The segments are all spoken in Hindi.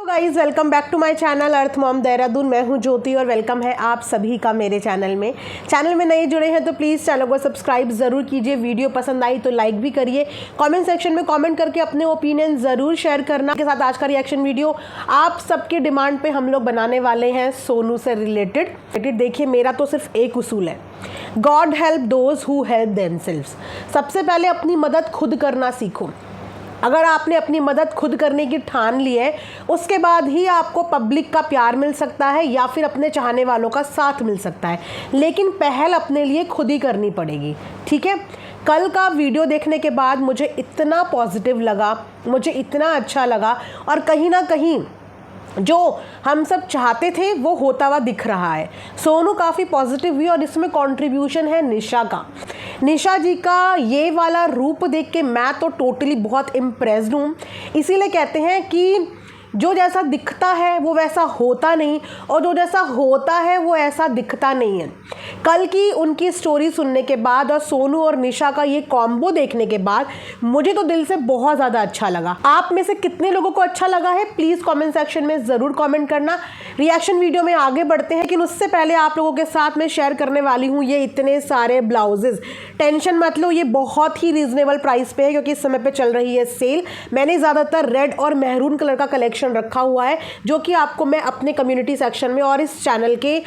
Guys welcome back to my channel Earth Mom Dehradun. मैं हूं ज्योति और वेलकम है आप सभी का मेरे चैनल में नए जुड़े हैं तो प्लीज़ चैनल को सब्सक्राइब ज़रूर कीजिए। वीडियो पसंद आई तो लाइक भी करिए। कमेंट सेक्शन में कमेंट करके अपने ओपिनियन ज़रूर शेयर करना। के साथ आज का रिएक्शन वीडियो आप सबके डिमांड पे हम लोग बनाने वाले हैं सोनू से रिलेटेड। देखिए मेरा तो सिर्फ एक उसूल है, God help those who help themselves. सबसे पहले अपनी मदद खुद करना सीखो। अगर आपने अपनी मदद खुद करने की ठान ली है उसके बाद ही आपको पब्लिक का प्यार मिल सकता है या फिर अपने चाहने वालों का साथ मिल सकता है, लेकिन पहल अपने लिए खुद ही करनी पड़ेगी। ठीक है, कल का वीडियो देखने के बाद मुझे इतना पॉजिटिव लगा, मुझे इतना अच्छा लगा और कहीं ना कहीं जो हम सब चाहते थे वो होता हुआ दिख रहा है। सोनू काफ़ी पॉजिटिव हुई और इसमें कंट्रीब्यूशन है निशा का। निशा जी का ये वाला रूप देख के मैं तो टोटली बहुत इम्प्रेस्ड हूँ। इसीलिए कहते हैं कि जो जैसा दिखता है वो वैसा होता नहीं और जो जैसा होता है वो ऐसा दिखता नहीं है। कल की उनकी स्टोरी सुनने के बाद और सोनू और निशा का ये कॉम्बो देखने के बाद मुझे तो दिल से बहुत ज़्यादा अच्छा लगा। आप में से कितने लोगों को अच्छा लगा है प्लीज़ कमेंट सेक्शन में ज़रूर कमेंट करना। रिएक्शन वीडियो में आगे बढ़ते हैं, लेकिन उससे पहले आप लोगों के साथ में शेयर करने वाली हूँ ये इतने सारे ब्लाउजेज़। टेंशन मत लो, ये बहुत ही रीज़नेबल प्राइस पे है क्योंकि इस समय पे चल रही है सेल। मैंने ज़्यादातर रेड और मेहरून कलर का कलेक्शन रखा हुआ है जो कि आपको मैं अपने कम्युनिटी सेक्शन में और इस चैनल के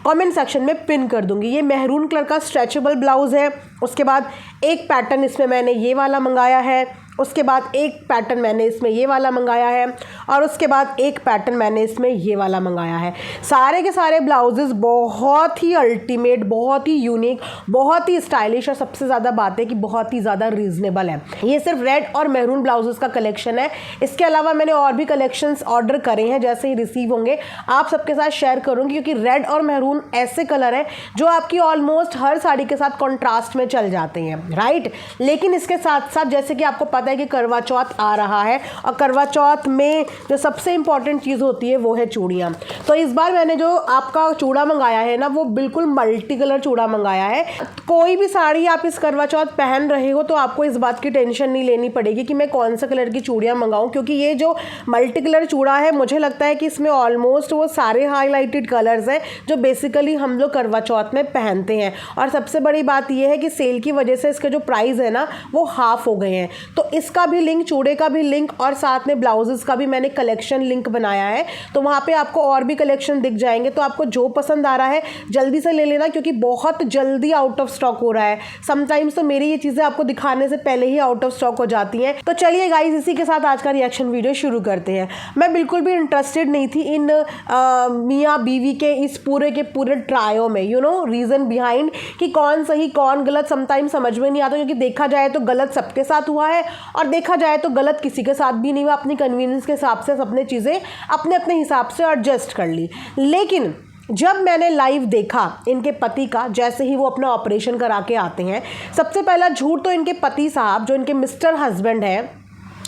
कमेंट सेक्शन में पिन कर दूंगी। ये मेहरून कलर का स्ट्रेचेबल ब्लाउज है। उसके बाद एक पैटर्न इसमें मैंने ये वाला मंगाया है, उसके बाद एक पैटर्न मैंने इसमें ये वाला मंगाया है और उसके बाद एक पैटर्न मैंने इसमें ये वाला मंगाया है। सारे के सारे ब्लाउजेस बहुत ही अल्टीमेट, बहुत ही यूनिक, बहुत ही स्टाइलिश और सबसे ज़्यादा बात है कि बहुत ही ज़्यादा रीज़नेबल है। ये सिर्फ रेड और मेहरून ब्लाउजेस का कलेक्शन है। इसके अलावा मैंने और भी कलेक्शंस ऑर्डर करे हैं, जैसे ही रिसीव होंगे आप सबके साथ शेयर करूँगी क्योंकि रेड और मेहरून ऐसे कलर हैं जो आपकी ऑलमोस्ट हर साड़ी के साथ कॉन्ट्रास्ट में चल जाते हैं, राइट। लेकिन इसके साथ साथ जैसे कि आपको पता है कि करवा चौथ आ रहा है और करवा चौथ में जो सबसे इंपॉर्टेंट चीज़ होती है वो है चूड़ियाँ। तो इस बार मैंने जो आपका चूड़ा मंगाया है ना वो बिल्कुल मल्टी कलर चूड़ा मंगाया है। कोई भी साड़ी आप इस करवा चौथ पहन रहे हो तो आपको इस बात की टेंशन नहीं लेनी पड़ेगी कि मैं कौन सा कलर की चूड़ियाँ मंगाऊँ, क्योंकि ये जो मल्टी कलर चूड़ा है मुझे लगता है कि इसमें ऑलमोस्ट वो सारे हाईलाइटेड कलर्स हैं जो बेसिकली हम लोग करवा चौथ में पहनते हैं। और सबसे बड़ी बात यह है कि सेल की वजह से इसके जो प्राइस है ना वो हाफ हो गए हैं। तो इसका भी लिंक, चूड़े का भी लिंक और साथ में ब्लाउजेस का भी मैंने कलेक्शन लिंक बनाया है, तो वहाँ पे आपको और भी कलेक्शन दिख जाएंगे। तो आपको जो पसंद आ रहा है जल्दी से ले लेना क्योंकि बहुत जल्दी आउट ऑफ स्टॉक हो रहा है। समटाइम्स तो मेरी ये चीज़ें आपको दिखाने से पहले ही आउट ऑफ स्टॉक हो जाती हैं। तो चलिए गाइज इसी के साथ आज का रिएक्शन वीडियो शुरू करते हैं। मैं बिल्कुल भी इंटरेस्टेड नहीं थी इन मियाँ बीवी के इस पूरे के पूरे ट्रायो में। रीज़न बिहाइंड कि कौन सही कौन गलत समटाइम्स समझ में नहीं आता, क्योंकि देखा जाए तो गलत सबके साथ हुआ है और देखा जाए तो गलत किसी के साथ भी नहीं हुआ। अपनी कन्वीनियंस के हिसाब से अपने चीज़ें अपने अपने हिसाब से एडजस्ट कर ली। लेकिन जब मैंने लाइव देखा इनके पति का, जैसे ही वो अपना ऑपरेशन करा के आते हैं, सबसे पहला झूठ तो इनके पति साहब जो इनके मिस्टर हस्बैंड हैं,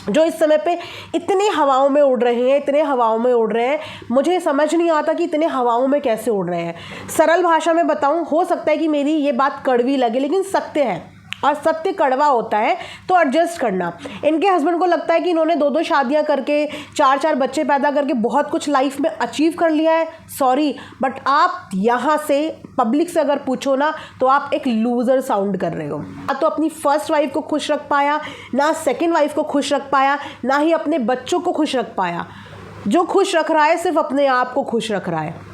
जो इस समय पे इतने हवाओं में उड़ रहे हैं, इतने हवाओं में उड़ रहे हैं, मुझे समझ नहीं आता कि इतने हवाओं में कैसे उड़ रहे हैं। सरल भाषा में बताऊं, हो सकता है कि मेरी ये बात कड़वी लगे लेकिन सत्य है और सत्य कड़वा होता है तो एडजस्ट करना। इनके हस्बैंड को लगता है कि इन्होंने 2-2 शादियां करके 4-4 बच्चे पैदा करके बहुत कुछ लाइफ में अचीव कर लिया है। सॉरी बट आप यहाँ से पब्लिक से अगर पूछो ना तो आप एक लूज़र साउंड कर रहे हो। ना तो अपनी फर्स्ट वाइफ को खुश रख पाया, ना सेकेंड वाइफ को खुश रख पाया, ना ही अपने बच्चों को खुश रख पाया। जो खुश रख रहा है सिर्फ अपने आप को खुश रख रहा है।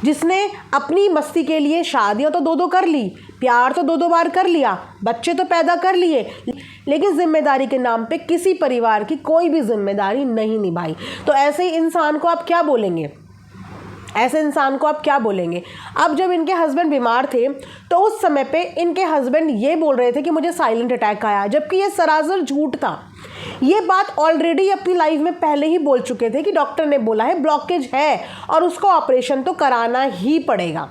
जिसने अपनी मस्ती के लिए शादियाँ तो 2-2 कर ली, प्यार तो 2-2 बार कर लिया, बच्चे तो पैदा कर लिए, लेकिन जिम्मेदारी के नाम पे किसी परिवार की कोई भी जिम्मेदारी नहीं निभाई। तो ऐसे ही इंसान को आप क्या बोलेंगे? ऐसे इंसान को आप क्या बोलेंगे? अब जब इनके हस्बैंड बीमार थे तो उस समय पे इनके हस्बैंड ये बोल रहे थे कि मुझे साइलेंट अटैक आया, जबकि ये सरासर झूठ था। ये बात ऑलरेडी अपनी लाइफ में पहले ही बोल चुके थे कि डॉक्टर ने बोला है ब्लॉकेज है और उसको ऑपरेशन तो कराना ही पड़ेगा।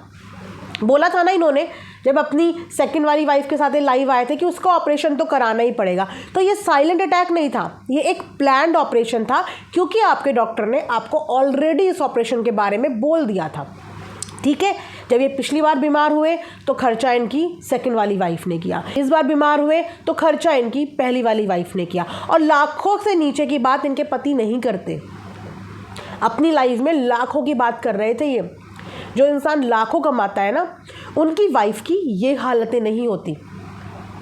बोला था ना इन्होंने जब अपनी सेकंड वाली वाइफ के साथ लाइव आए थे कि उसका ऑपरेशन तो कराना ही पड़ेगा। तो ये साइलेंट अटैक नहीं था, ये एक प्लान्ड ऑपरेशन था क्योंकि आपके डॉक्टर ने आपको ऑलरेडी इस ऑपरेशन के बारे में बोल दिया था। ठीक है, जब ये पिछली बार बीमार हुए तो खर्चा इनकी सेकंड वाली वाइफ ने किया, इस बार बीमार हुए तो खर्चा इनकी पहली वाली वाइफ ने किया, और लाखों से नीचे की बात इनके पति नहीं करते। अपनी लाइफ में लाखों की बात कर रहे थे ये। जो इंसान लाखों कमाता है ना, उनकी वाइफ की ये हालतें नहीं होती,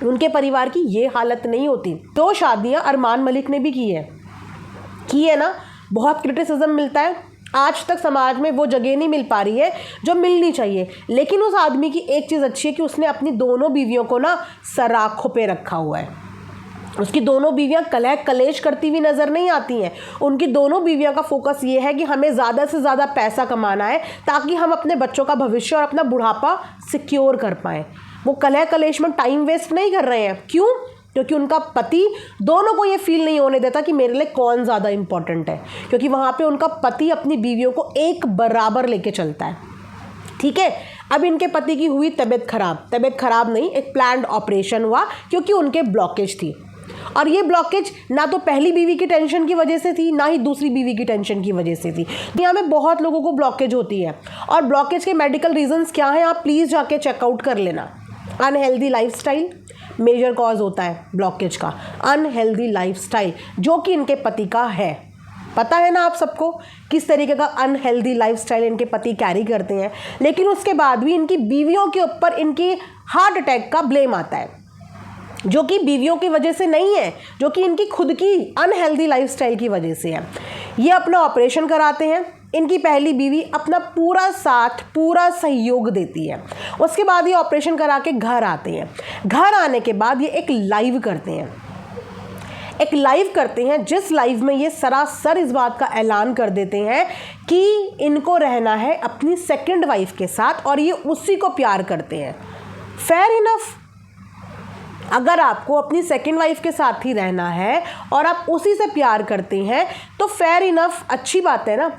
उनके परिवार की ये हालत नहीं होती। 2 शादियां अरमान मलिक ने भी की है ना। बहुत क्रिटिसिज्म मिलता है, आज तक समाज में वो जगह नहीं मिल पा रही है जो मिलनी चाहिए। लेकिन उस आदमी की एक चीज़ अच्छी है कि उसने अपनी दोनों बीवियों को ना सराखों पे रखा हुआ है। उसकी दोनों बीवियां कलह कलेश करती हुई नज़र नहीं आती हैं। उनकी दोनों बीवियों का फोकस ये है कि हमें ज़्यादा से ज़्यादा पैसा कमाना है ताकि हम अपने बच्चों का भविष्य और अपना बुढ़ापा सिक्योर कर पाएँ। वो कलह कलेश में टाइम वेस्ट नहीं कर रहे हैं। क्यों? क्योंकि उनका पति दोनों को ये फील नहीं होने देता कि मेरे लिए कौन ज़्यादा इम्पॉर्टेंट है, क्योंकि वहाँ पे उनका पति अपनी बीवियों को एक बराबर लेके चलता है। ठीक है, अब इनके पति की हुई तबीयत खराब नहीं, एक प्लान्ड ऑपरेशन हुआ क्योंकि उनके ब्लॉकेज थी। और ये ब्लॉकेज ना तो पहली बीवी की टेंशन की वजह से थी, ना ही दूसरी बीवी की टेंशन की वजह से थी। दुनिया में बहुत लोगों को ब्लॉकेज होती है, और ब्लॉकेज के मेडिकल रीजंस क्या हैं आप प्लीज़ जाके चेकआउट कर लेना। अनहेल्दी लाइफस्टाइल मेजर कॉज होता है ब्लॉकेज का, अनहेल्दी लाइफस्टाइल, जो कि इनके पति का है। पता है ना आप सबको किस तरीके का अनहेल्दी लाइफस्टाइल इनके पति कैरी करते हैं। लेकिन उसके बाद भी इनकी बीवियों के ऊपर इनकी हार्ट अटैक का ब्लेम आता है, जो कि बीवियों की वजह से नहीं है, जो कि इनकी खुद की अनहेल्दी लाइफस्टाइल की वजह से है। ये अपना ऑपरेशन कराते हैं, इनकी पहली बीवी अपना पूरा साथ पूरा सहयोग देती है। उसके बाद ये ऑपरेशन करा के घर आते हैं। घर आने के बाद ये एक लाइव करते हैं, जिस लाइव में ये सरासर इस बात का ऐलान कर देते हैं कि इनको रहना है अपनी सेकंड वाइफ के साथ और ये उसी को प्यार करते हैं। फेयर इनफ, अगर आपको अपनी सेकंड वाइफ के साथ ही रहना है और आप उसी से प्यार करते हैं तो फेयर इनफ, अच्छी बात है ना।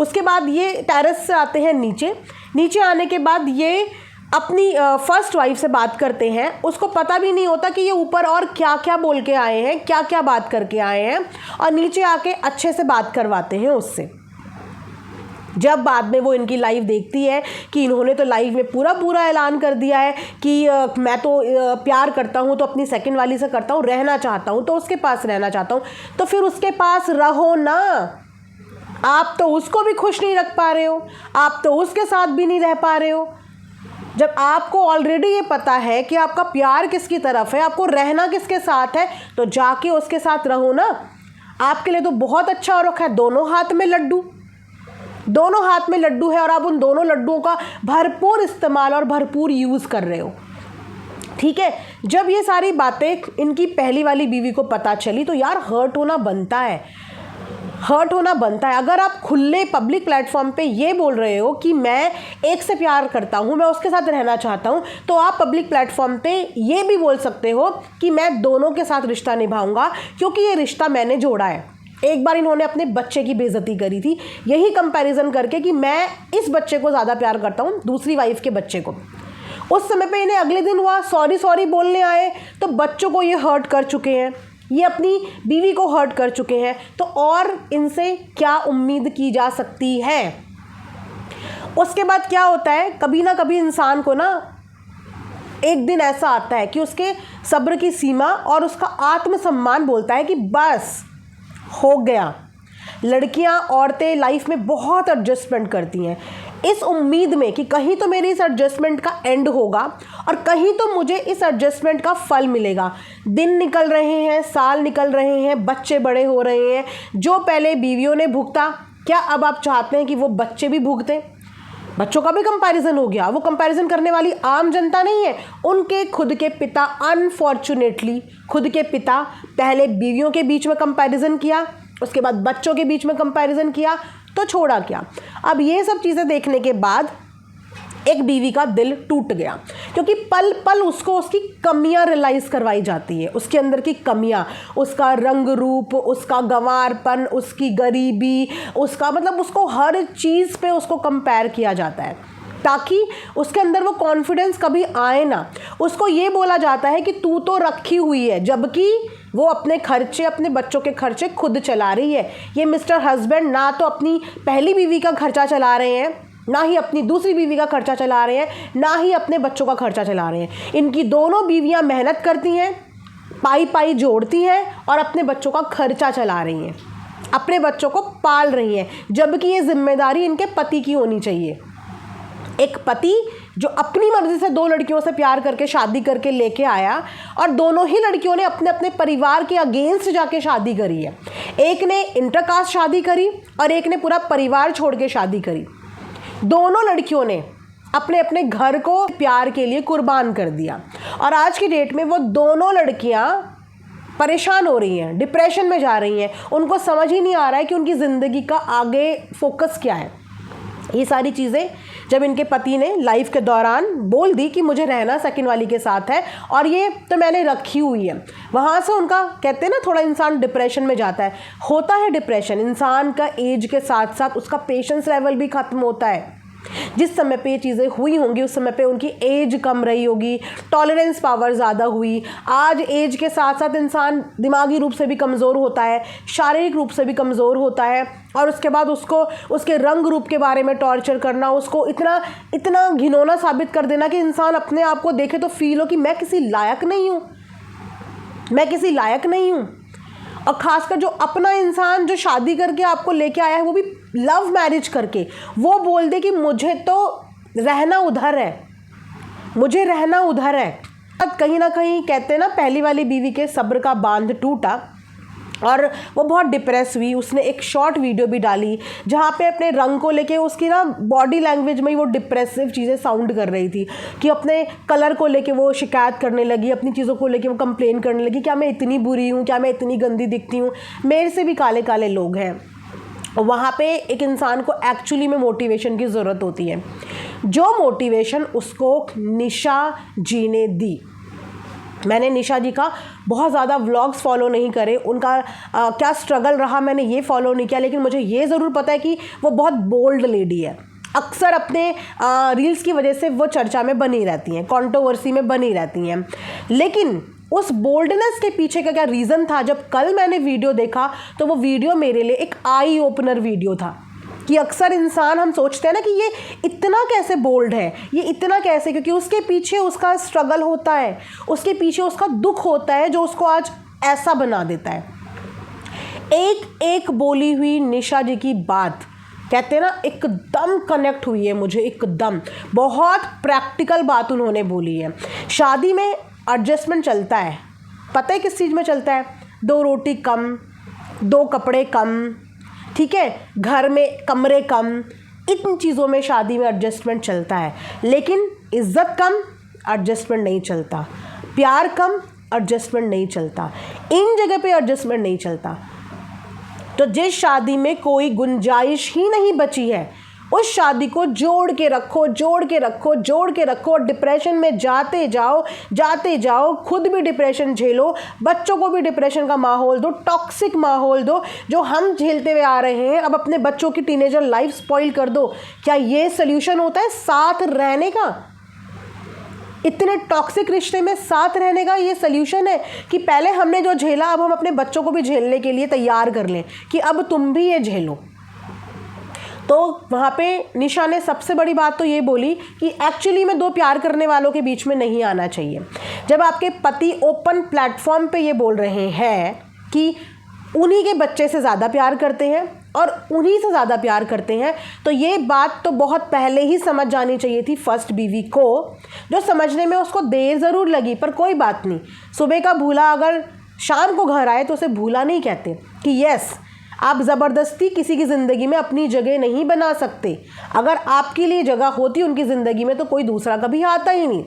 उसके बाद ये टेरेस से आते हैं नीचे आने के बाद ये अपनी फर्स्ट वाइफ से बात करते हैं। उसको पता भी नहीं होता कि ये ऊपर और क्या क्या बोल के आए हैं, क्या क्या बात करके आए हैं, और नीचे आके अच्छे से बात करवाते हैं उससे। जब बाद में वो इनकी लाइव देखती है कि इन्होंने तो लाइव में पूरा ऐलान कर दिया है कि मैं तो प्यार करता हूँ तो अपनी सेकंड वाली से करता हूँ, रहना चाहता हूँ तो उसके पास रहना चाहता हूँ, तो फिर उसके पास रहो ना। आप तो उसको भी खुश नहीं रख पा रहे हो, आप तो उसके साथ भी नहीं रह पा रहे हो। जब आपको ऑलरेडी ये पता है कि आपका प्यार किसकी तरफ है, आपको रहना किसके साथ है, तो जाके उसके साथ रहो ना। आपके लिए तो बहुत अच्छा हो रखा है, दोनों हाथ में लड्डू है और आप उन दोनों लड्डुओं का भरपूर इस्तेमाल और भरपूर यूज़ कर रहे हो। ठीक है, जब ये सारी बातें इनकी पहली वाली बीवी को पता चली तो यार हर्ट होना बनता है। अगर आप खुले पब्लिक प्लेटफॉर्म पे ये बोल रहे हो कि मैं एक से प्यार करता हूँ, मैं उसके साथ रहना चाहता हूँ, तो आप पब्लिक प्लेटफॉर्म पे ये भी बोल सकते हो कि मैं दोनों के साथ रिश्ता निभाऊंगा क्योंकि ये रिश्ता मैंने जोड़ा है। एक बार इन्होंने अपने बच्चे की बेइज्जती करी थी यही कंपैरिजन करके कि मैं इस बच्चे को ज़्यादा प्यार करता हूँ दूसरी वाइफ के बच्चे को। उस समय पे इन्हें अगले दिन हुआ सॉरी बोलने आए तो बच्चों को ये हर्ट कर चुके हैं, ये अपनी बीवी को हर्ट कर चुके हैं, तो और इनसे क्या उम्मीद की जा सकती है। उसके बाद क्या होता है, कभी ना कभी इंसान को ना एक दिन ऐसा आता है कि उसके सब्र की सीमा और उसका आत्मसम्मान बोलता है कि बस हो गया। लड़कियां औरतें लाइफ में बहुत एडजस्टमेंट करती हैं इस उम्मीद में कि कहीं तो मेरी इस एडजस्टमेंट का एंड होगा और कहीं तो मुझे इस एडजस्टमेंट का फल मिलेगा। दिन निकल रहे हैं, साल निकल रहे हैं, बच्चे बड़े हो रहे हैं। जो पहले बीवियों ने भुगता, क्या अब आप चाहते हैं कि वो बच्चे भी भुगतें? बच्चों का भी कंपैरिजन हो गया। वो कंपैरिजन करने वाली आम जनता नहीं है, उनके खुद के पिता, अनफॉर्चुनेटली खुद के पिता पहले बीवियों के बीच में कंपैरिजन किया, उसके बाद बच्चों के बीच में कंपैरिजन किया, तो छोड़ा क्या। अब ये सब चीज़ें देखने के बाद एक बीवी का दिल टूट गया क्योंकि पल पल उसको उसकी कमियां रियलाइज़ करवाई जाती है, उसके अंदर की कमियां, उसका रंग रूप, उसका गंवारपन, उसकी गरीबी, उसका मतलब उसको हर चीज़ पे उसको कंपेयर किया जाता है ताकि उसके अंदर वो कॉन्फिडेंस कभी आए ना। उसको ये बोला जाता है कि तू तो रखी हुई है, जबकि वो अपने खर्चे, अपने बच्चों के खर्चे खुद चला रही है। ये मिस्टर हस्बैंड ना तो अपनी पहली बीवी का खर्चा चला रहे हैं, ना ही अपनी दूसरी बीवी का खर्चा चला रहे हैं, ना ही अपने बच्चों का खर्चा चला रहे हैं। इनकी दोनों बीवियां मेहनत करती हैं, पाई जोड़ती हैं और अपने बच्चों का खर्चा चला रही हैं। अपने बच्चों को पाल रही हैं, जबकि ये जिम्मेदारी इनके पति की होनी चाहिए। एक पति जो अपनी मर्जी से 2 लड़कियों से प्यार करके शादी करके लेके आया, और दोनों ही लड़कियों ने अपने अपने परिवार के अगेंस्ट जाके शादी करी है। एक ने इंटरकास्ट शादी करी और एक ने पूरा परिवार छोड़ के शादी करी। दोनों लड़कियों ने अपने अपने घर को प्यार के लिए कुर्बान कर दिया, और आज की डेट में वो दोनों लड़कियां परेशान हो रही हैं, डिप्रेशन में जा रही हैं। उनको समझ ही नहीं आ रहा है कि उनकी ज़िंदगी का आगे फोकस क्या है। ये सारी चीज़ें जब इनके पति ने लाइफ के दौरान बोल दी कि मुझे रहना सेकंड वाली के साथ है, और ये तो मैंने रखी हुई है, वहाँ से उनका कहते हैं ना थोड़ा इंसान डिप्रेशन में जाता है। होता है डिप्रेशन, इंसान का एज के साथ साथ उसका पेशेंस लेवल भी ख़त्म होता है। जिस समय पे ये चीज़ें हुई होंगी उस समय पे उनकी एज कम रही होगी, टॉलरेंस पावर ज़्यादा हुई। आज एज के साथ साथ इंसान दिमागी रूप से भी कमज़ोर होता है, शारीरिक रूप से भी कमज़ोर होता है, और उसके बाद उसको उसके रंग रूप के बारे में टॉर्चर करना, उसको इतना इतना घिनौना साबित कर देना कि इंसान अपने आप को देखे तो फील हो कि मैं किसी लायक नहीं हूँ, मैं किसी लायक नहीं हूँ। और ख़ासकर जो अपना इंसान जो शादी करके आपको लेके आया है, वो भी लव मैरिज करके, वो बोल दे कि मुझे तो रहना उधर है, मुझे रहना उधर है। अब कहीं ना कहीं कहते हैं ना, पहली वाली बीवी के सब्र का बांध टूटा और वो बहुत डिप्रेस हुई। उसने एक शॉर्ट वीडियो भी डाली जहाँ पे अपने रंग को लेके उसकी ना बॉडी लैंग्वेज में ही वो डिप्रेसिव चीज़ें साउंड कर रही थी, कि अपने कलर को लेके वो शिकायत करने लगी, अपनी चीज़ों को लेके वो कंप्लेन करने लगी, क्या मैं इतनी बुरी हूँ, क्या मैं इतनी गंदी दिखती हूँ, मेरे से भी काले काले लोग हैं। वहाँ पे एक इंसान को एक्चुअली में मोटिवेशन की ज़रूरत होती है, जो मोटिवेशन उसको निशा जी ने दी। मैंने निशा जी का बहुत ज़्यादा व्लॉग्स फॉलो नहीं करे, उनका क्या स्ट्रगल रहा मैंने ये फॉलो नहीं किया, लेकिन मुझे ये ज़रूर पता है कि वो बहुत बोल्ड लेडी है। अक्सर अपने रील्स की वजह से वो चर्चा में बनी रहती हैं, कंट्रोवर्सी में बनी रहती हैं। लेकिन उस बोल्डनेस के पीछे का क्या रीज़न था, जब कल मैंने वीडियो देखा तो वो वीडियो मेरे लिए एक आई ओपनर वीडियो था। कि अक्सर इंसान हम सोचते हैं ना कि ये इतना कैसे बोल्ड है, ये इतना कैसे, क्योंकि उसके पीछे उसका स्ट्रगल होता है, उसके पीछे उसका दुख होता है जो उसको आज ऐसा बना देता है। एक एक बोली हुई निशा जी की बात कहते हैं ना एकदम कनेक्ट हुई है मुझे, एकदम बहुत प्रैक्टिकल बात उन्होंने बोली है। शादी में एडजस्टमेंट चलता है, पता है किस चीज़ में चलता है? 2 रोटी कम, 2 कपड़े कम, ठीक है, घर में कमरे कम, इन चीज़ों में शादी में एडजस्टमेंट चलता है। लेकिन इज्जत कम, एडजस्टमेंट नहीं चलता, प्यार कम, एडजस्टमेंट नहीं चलता, इन जगह पे एडजस्टमेंट नहीं चलता। तो जिस शादी में कोई गुंजाइश ही नहीं बची है, उस शादी को जोड़ के रखो, जोड़ के रखो, जोड़ के रखो। डिप्रेशन में जाते जाओ, खुद भी डिप्रेशन झेलो, बच्चों को भी डिप्रेशन का माहौल दो, टॉक्सिक माहौल दो जो हम झेलते हुए आ रहे हैं। अब अपने बच्चों की टीनेजर लाइफ स्पॉइल कर दो, क्या ये सल्यूशन होता है साथ रहने का? इतने टॉक्सिक रिश्ते में साथ रहने का ये सल्यूशन है कि पहले हमने जो झेला अब हम अपने बच्चों को भी झेलने के लिए तैयार कर लें कि अब तुम भी ये झेलो। तो वहाँ पे निशा ने सबसे बड़ी बात तो ये बोली कि एक्चुअली में 2 प्यार करने वालों के बीच में नहीं आना चाहिए। जब आपके पति ओपन प्लेटफॉर्म पे ये बोल रहे हैं कि उन्हीं के बच्चे से ज़्यादा प्यार करते हैं और उन्हीं से ज़्यादा प्यार करते हैं, तो ये बात तो बहुत पहले ही समझ जानी चाहिए थी फर्स्ट बीवी को, जो समझने में उसको देर ज़रूर लगी, पर कोई बात नहीं। सुबह का भूला अगर शाम को घर आए तो उसे भूला नहीं कहते। कि यस, आप ज़बरदस्ती किसी की ज़िंदगी में अपनी जगह नहीं बना सकते। अगर आपके लिए जगह होती उनकी ज़िंदगी में तो कोई दूसरा कभी आता ही नहीं।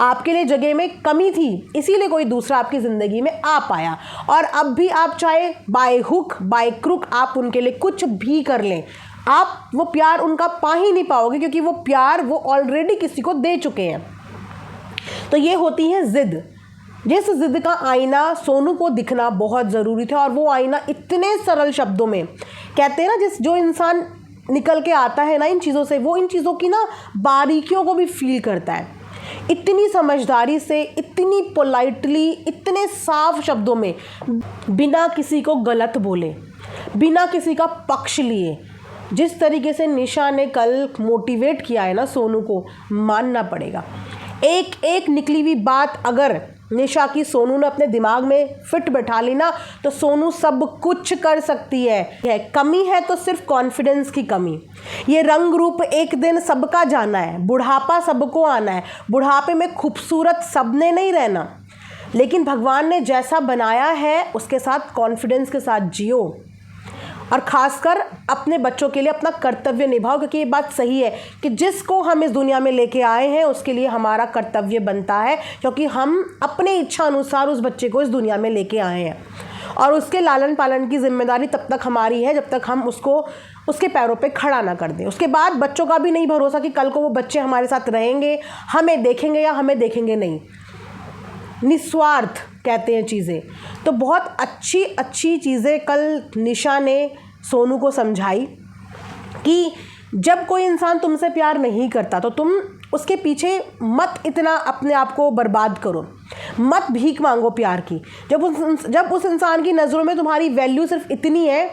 आपके लिए जगह में कमी थी, इसीलिए कोई दूसरा आपकी ज़िंदगी में आ पाया। और अब भी आप चाहे बाय हुक बाय क्रुक आप उनके लिए कुछ भी कर लें, आप वो प्यार उनका पा ही नहीं पाओगे, क्योंकि वो प्यार वो ऑलरेडी किसी को दे चुके हैं। तो ये होती है ज़िद। जिस ज़िद का आईना सोनू को दिखना बहुत ज़रूरी था, और वो आईना इतने सरल शब्दों में कहते हैं ना, जो इंसान निकल के आता है ना इन चीज़ों से, वो इन चीज़ों की ना बारीकियों को भी फील करता है। इतनी समझदारी से, इतनी पोलाइटली, इतने साफ शब्दों में, बिना किसी को गलत बोले, बिना किसी का पक्ष लिए, जिस तरीके से निशा ने कल मोटिवेट किया है ना सोनू को, मानना पड़ेगा। एक एक निकली हुई बात अगर निशा की सोनू ने अपने दिमाग में फिट बैठा ली ना, तो सोनू सब कुछ कर सकती है। कमी है तो सिर्फ कॉन्फिडेंस की कमी। ये रंग रूप एक दिन सबका जाना है, बुढ़ापा सबको आना है, बुढ़ापे में खूबसूरत सबने नहीं रहना, लेकिन भगवान ने जैसा बनाया है उसके साथ कॉन्फिडेंस के साथ जियो, और ख़ासकर अपने बच्चों के लिए अपना कर्तव्य निभाओ, क्योंकि ये बात सही है कि जिसको हम इस दुनिया में लेके आए हैं उसके लिए हमारा कर्तव्य बनता है, क्योंकि हम अपने इच्छा अनुसार उस बच्चे को इस दुनिया में लेके आए हैं, और उसके लालन पालन की जिम्मेदारी तब तक हमारी है जब तक हम उसको उसके पैरों पे खड़ा ना कर दें। उसके बाद बच्चों का भी नहीं भरोसा कि कल को वो बच्चे हमारे साथ रहेंगे, हमें देखेंगे या हमें देखेंगे नहीं। निस्वार्थ कहते हैं चीज़ें। तो बहुत अच्छी अच्छी चीज़ें कल निशा ने सोनू को समझाई कि जब कोई इंसान तुमसे प्यार नहीं करता तो तुम उसके पीछे मत इतना अपने आप को बर्बाद करो, मत भीख मांगो प्यार की। जब उस इंसान की नज़रों में तुम्हारी वैल्यू सिर्फ इतनी है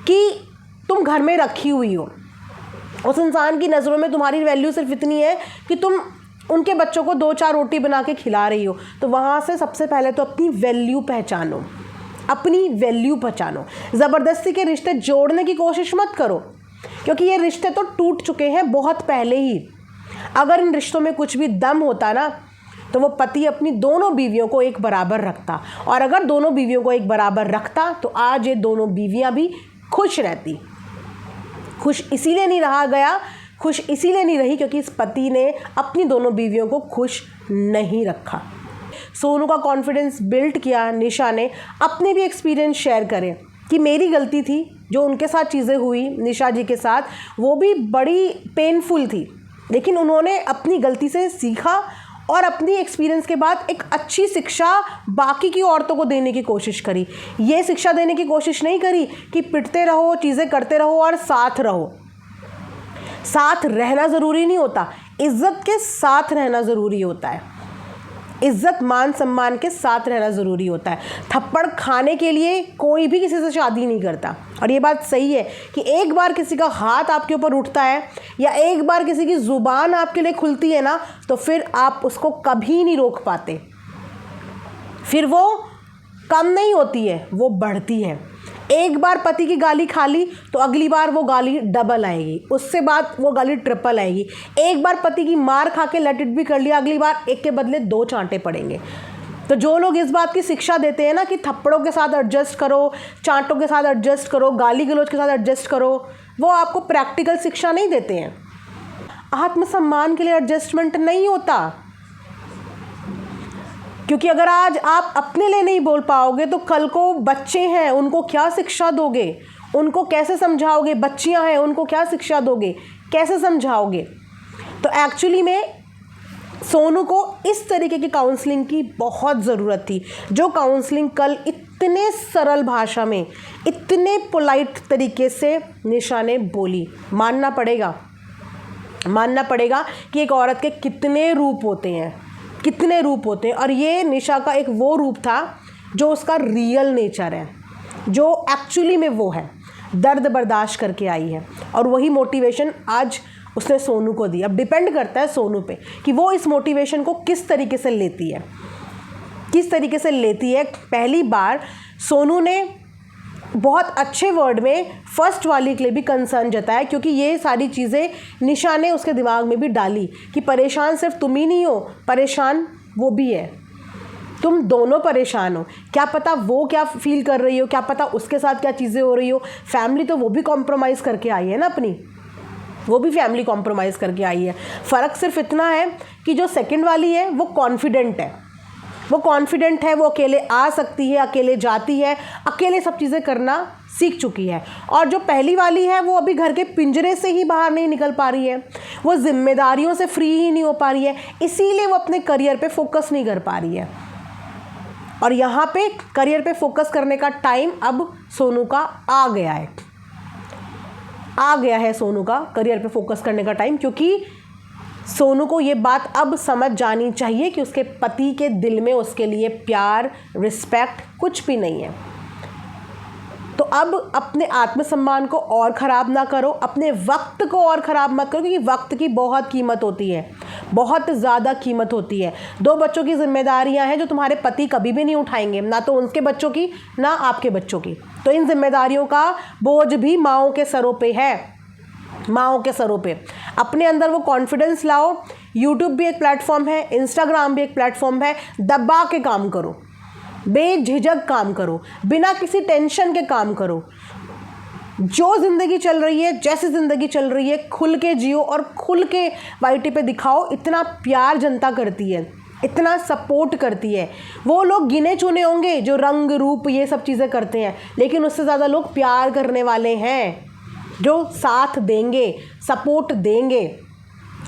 कि तुम घर में रखी हुई हो, उस इंसान की नज़रों में तुम्हारी वैल्यू सिर्फ इतनी है कि तुम उनके बच्चों को 2-4 रोटी बना के खिला रही हो, तो वहाँ से सबसे पहले तो अपनी वैल्यू पहचानो, अपनी वैल्यू पहचानो। ज़बरदस्ती के रिश्ते जोड़ने की कोशिश मत करो, क्योंकि ये रिश्ते तो टूट चुके हैं बहुत पहले ही। अगर इन रिश्तों में कुछ भी दम होता ना, तो वो पति अपनी दोनों बीवियों को एक बराबर रखता, और अगर दोनों बीवियों को एक बराबर रखता तो आज ये दोनों बीवियाँ भी खुश रहती। खुश इसीलिए नहीं रहा गया, खुश इसीलिए नहीं रही क्योंकि इस पति ने अपनी दोनों बीवियों को खुश नहीं रखा। सोनू का कॉन्फिडेंस बिल्ड किया निशा ने। अपने भी एक्सपीरियंस शेयर करें कि मेरी गलती थी, जो उनके साथ चीज़ें हुई निशा जी के साथ वो भी बड़ी पेनफुल थी, लेकिन उन्होंने अपनी गलती से सीखा और अपनी एक्सपीरियंस के बाद एक अच्छी शिक्षा बाकी की औरतों को देने की कोशिश करी। ये शिक्षा देने की कोशिश नहीं करी कि पिटते रहो, चीज़ें करते रहो और साथ रहो। साथ रहना ज़रूरी नहीं होता, इज़्ज़त के साथ रहना ज़रूरी होता है, इज़्ज़त मान सम्मान के साथ रहना ज़रूरी होता है। थप्पड़ खाने के लिए कोई भी किसी से शादी नहीं करता, और ये बात सही है कि एक बार किसी का हाथ आपके ऊपर उठता है या एक बार किसी की ज़ुबान आपके लिए खुलती है ना, तो फिर आप उसको कभी नहीं रोक पाते, फिर वो कम नहीं होती है, वो बढ़ती है। एक बार पति की गाली खा ली तो अगली बार वो गाली डबल आएगी, उससे बाद वो गाली ट्रिपल आएगी। एक बार पति की मार खा के लेट इट भी कर लिया, अगली बार एक के बदले 2 चांटे पड़ेंगे। तो जो लोग इस बात की शिक्षा देते हैं ना कि थप्पड़ों के साथ एडजस्ट करो, चांटों के साथ एडजस्ट करो, गाली गलौज के साथ एडजस्ट करो, वो आपको प्रैक्टिकल शिक्षा नहीं देते हैं। आत्मसम्मान के लिए एडजस्टमेंट नहीं होता, क्योंकि अगर आज आप अपने लिए नहीं बोल पाओगे तो कल को बच्चे हैं, उनको क्या शिक्षा दोगे, उनको कैसे समझाओगे? बच्चियां हैं, उनको क्या शिक्षा दोगे, कैसे समझाओगे? तो एक्चुअली में सोनू को इस तरीके की काउंसलिंग की बहुत ज़रूरत थी, जो काउंसलिंग कल इतने सरल भाषा में, इतने पोलाइट तरीके से निशा ने बोली। मानना पड़ेगा कि एक औरत के कितने रूप होते हैं, कितने रूप होते हैं, और ये निशा का एक वो रूप था जो उसका रियल नेचर है, जो एक्चुअली में वो है, दर्द बर्दाश्त करके आई है, और वही मोटिवेशन आज उसने सोनू को दी। अब डिपेंड करता है सोनू पे कि वो इस मोटिवेशन को किस तरीके से लेती है, किस तरीके से लेती है। पहली बार सोनू ने बहुत अच्छे वर्ड में फर्स्ट वाली के लिए भी कंसर्न जताया, क्योंकि ये सारी चीज़ें निशा ने उसके दिमाग में भी डाली कि परेशान सिर्फ तुम ही नहीं हो, परेशान वो भी है, तुम दोनों परेशान हो। क्या पता वो क्या फील कर रही हो, क्या पता उसके साथ क्या चीज़ें हो रही हो। फैमिली तो वो भी कॉम्प्रोमाइज़ करके आई है ना अपनी, वो भी फैमिली कॉम्प्रोमाइज़ करके आई है। फ़र्क सिर्फ इतना है कि जो सेकंड वाली है वो कॉन्फिडेंट है, वो अकेले आ सकती है, अकेले जाती है, अकेले सब चीज़ें करना सीख चुकी है। और जो पहली वाली है वो अभी घर के पिंजरे से ही बाहर नहीं निकल पा रही है, वो जिम्मेदारियों से फ्री ही नहीं हो पा रही है, इसीलिए वो अपने करियर पे फोकस नहीं कर पा रही है। और यहाँ पे करियर पे फोकस करने का टाइम अब सोनू का आ गया है सोनू का करियर पे फोकस करने का टाइम, क्योंकि सोनू को ये बात अब समझ जानी चाहिए कि उसके पति के दिल में उसके लिए प्यार, रिस्पेक्ट कुछ भी नहीं है। तो अब अपने आत्मसम्मान को और ख़राब ना करो, अपने वक्त को और ख़राब मत करो, क्योंकि वक्त की बहुत कीमत होती है। बहुत ज़्यादा कीमत होती है। 2 बच्चों की जिम्मेदारियां हैं जो तुम्हारे पति कभी भी नहीं उठाएंगे, ना तो उनके बच्चों की ना आपके बच्चों की। तो इन जिम्मेदारियों का बोझ भी माँओं के सरों पे है, माँओं के सरों पे। अपने अंदर वो कॉन्फिडेंस लाओ। यूट्यूब भी एक प्लेटफॉर्म है, इंस्टाग्राम भी एक प्लेटफॉर्म है। दबा के काम करो, बेझिझक काम करो, बिना किसी टेंशन के काम करो। जो ज़िंदगी चल रही है, जैसी ज़िंदगी चल रही है, खुल के जियो और खुल के वाईटी पे दिखाओ। इतना प्यार जनता करती है, इतना सपोर्ट करती है। वो लोग गिने चुने होंगे जो रंग रूप ये सब चीज़ें करते हैं, लेकिन उससे ज़्यादा लोग प्यार करने वाले हैं जो साथ देंगे, सपोर्ट देंगे।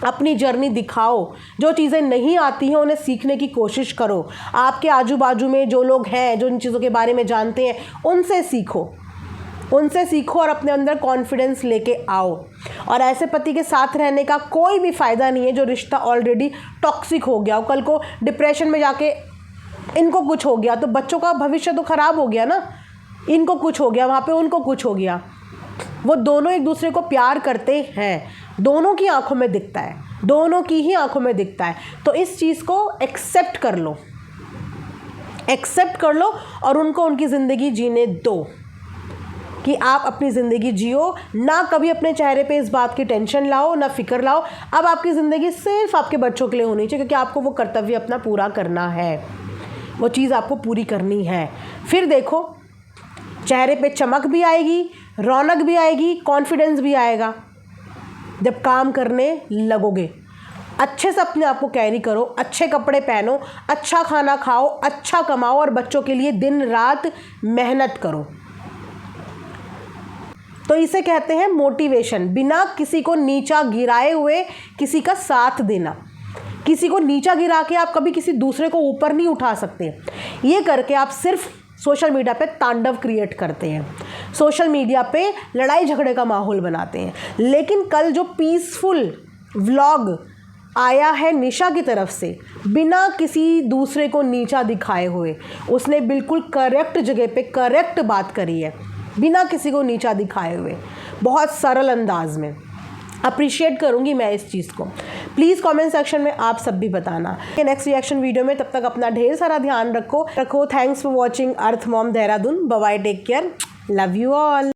अपनी जर्नी दिखाओ। जो चीज़ें नहीं आती हैं उन्हें सीखने की कोशिश करो। आपके आजू बाजू में जो लोग हैं जो इन चीज़ों के बारे में जानते हैं, उनसे सीखो, उनसे सीखो और अपने अंदर कॉन्फिडेंस लेके आओ। और ऐसे पति के साथ रहने का कोई भी फ़ायदा नहीं है जो रिश्ता ऑलरेडी टॉक्सिक हो गया हो। कल को डिप्रेशन में जाके इनको कुछ हो गया तो बच्चों का भविष्य तो ख़राब हो गया ना। इनको कुछ हो गया, वहाँ पे उनको कुछ हो गया। वो दोनों एक दूसरे को प्यार करते हैं, दोनों की आंखों में दिखता है, दोनों की ही आंखों में दिखता है। तो इस चीज़ को एक्सेप्ट कर लो, एक्सेप्ट कर लो और उनको उनकी ज़िंदगी जीने दो कि आप अपनी ज़िंदगी जियो। ना कभी अपने चेहरे पे इस बात की टेंशन लाओ, ना फिक्र लाओ। अब आपकी ज़िंदगी सिर्फ आपके बच्चों के लिए होनी चाहिए, क्योंकि आपको वो कर्तव्य अपना पूरा करना है, वो चीज़ आपको पूरी करनी है। फिर देखो, चेहरे पे चमक भी आएगी, रौनक भी आएगी, कॉन्फिडेंस भी आएगा जब काम करने लगोगे। अच्छे से अपने आप को कैरी करो, अच्छे कपड़े पहनो, अच्छा खाना खाओ, अच्छा कमाओ और बच्चों के लिए दिन रात मेहनत करो। तो इसे कहते हैं मोटिवेशन। बिना किसी को नीचा गिराए हुए किसी का साथ देना। किसी को नीचा गिरा के आप कभी किसी दूसरे को ऊपर नहीं उठा सकते। ये करके आप सिर्फ सोशल मीडिया पे तांडव क्रिएट करते हैं, सोशल मीडिया पे लड़ाई झगड़े का माहौल बनाते हैं। लेकिन कल जो पीसफुल व्लॉग आया है निशा की तरफ से, बिना किसी दूसरे को नीचा दिखाए हुए, उसने बिल्कुल करेक्ट जगह पे करेक्ट बात करी है, बिना किसी को नीचा दिखाए हुए, बहुत सरल अंदाज में। अप्रिशिएट करूँगी मैं इस चीज़ को। प्लीज़ कमेंट सेक्शन में आप सब भी बताना। नेक्स्ट रिएक्शन वीडियो में, तब तक अपना ढेर सारा ध्यान रखो। Thanks for watching Earth Mom Dehradun. Bye bye, take care, love you all.